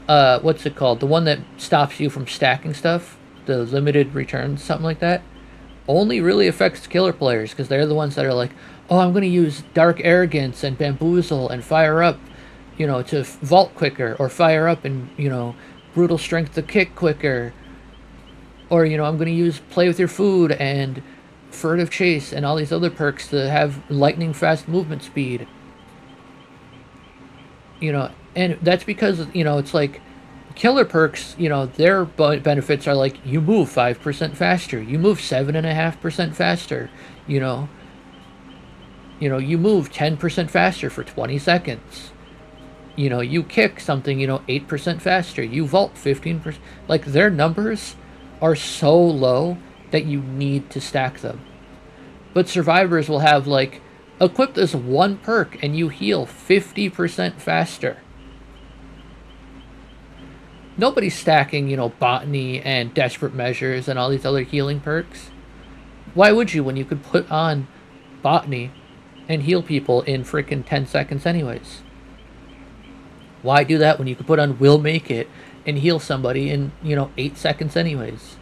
what's it called? The one that stops you from stacking stuff. the limited returns, something like that, only really affects killer players because they're the ones that are like, oh, I'm going to use Dark Arrogance and Bamboozle and fire up, you know, to vault quicker, or fire up and, you know, Brutal Strength to kick quicker, or, you know, I'm going to use Play with Your Food and Furtive Chase and all these other perks to have lightning fast movement speed. You know, and that's because, you know, it's like killer perks, you know, their benefits are like you move 5% faster, you move 7.5% faster, you know, you move 10% faster for 20 seconds. You know, you kick something, you know, 8% faster, you vault 15%. Like, their numbers are so low that you need to stack them. But survivors will have, like, equip this one perk and you heal 50% faster. Nobody's stacking, you know, botany and desperate measures and all these other healing perks. Why would you when you could put on botany and heal people in freaking 10 seconds anyways? Why do that when you could put on Will Make It and heal somebody in, you know, 8 seconds anyways?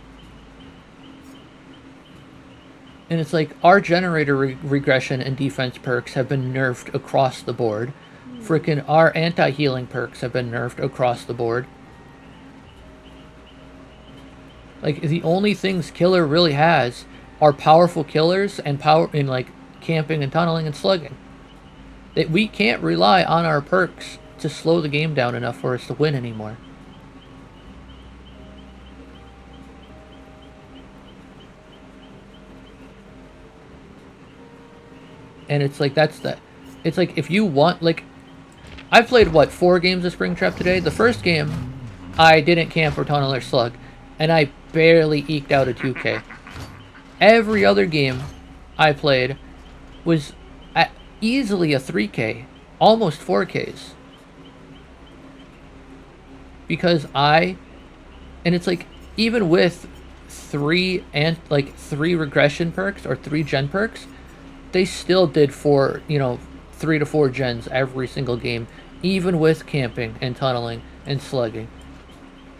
And it's like, our generator regression and defense perks have been nerfed across the board. Freaking our anti-healing perks have been nerfed across the board. Like, the only things killer really has are powerful killers and power in, like, camping and tunneling and slugging. That we can't rely on our perks to slow the game down enough for us to win anymore. And it's like, it's like, if you want, like, I played, what, 4 games of Springtrap today? The first game, I didn't camp or tunnel or slug, and I barely eked out a 2K. Every other game I played was easily a 3K, almost 4Ks. Because and it's like, even with 3 regression perks or 3 gen perks, they still did 3 to 4 gens every single game, even with camping and tunneling and slugging.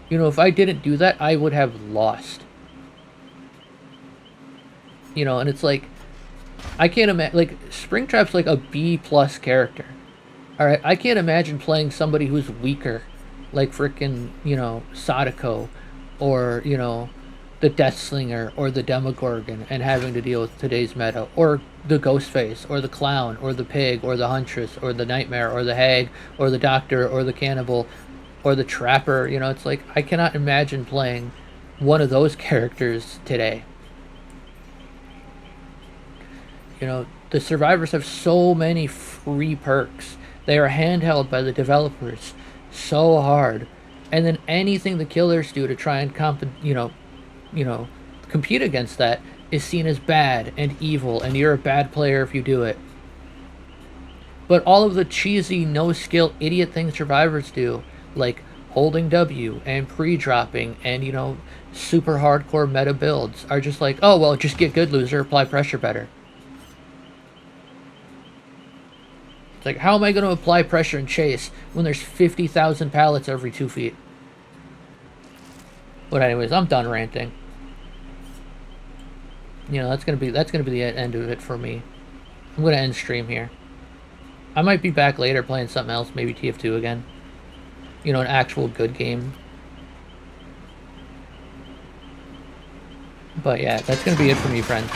You know, if I didn't do that, I would have lost. You know, and it's like, I can't imagine, like, Springtrap's like a B+ character. Alright, I can't imagine playing somebody who's weaker, like frickin', you know, Sadako, or, you know, the Deathslinger, or the Demogorgon, and having to deal with today's meta, or the Ghostface, or the Clown, or the Pig, or the Huntress, or the Nightmare, or the Hag, or the Doctor, or the Cannibal, or the Trapper. You know, it's like, I cannot imagine playing one of those characters today. You know, the survivors have so many free perks. They are handheld by the developers so hard. And then anything the killers do to try and compete against that is seen as bad and evil, and you're a bad player if you do it. But all of the cheesy, no-skill, idiot things survivors do, like holding W and pre-dropping and, you know, super hardcore meta builds, are just like, oh, well, just get good, loser, apply pressure better. It's like, how am I going to apply pressure and chase when there's 50,000 pallets every 2 feet? But anyways, I'm done ranting. You know, that's gonna be the end of it for me. I'm gonna end stream here. I might be back later playing something else, maybe TF2 again. You know, an actual good game. But yeah, that's gonna be it for me, friends.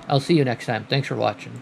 I'll see you next time. Thanks for watching.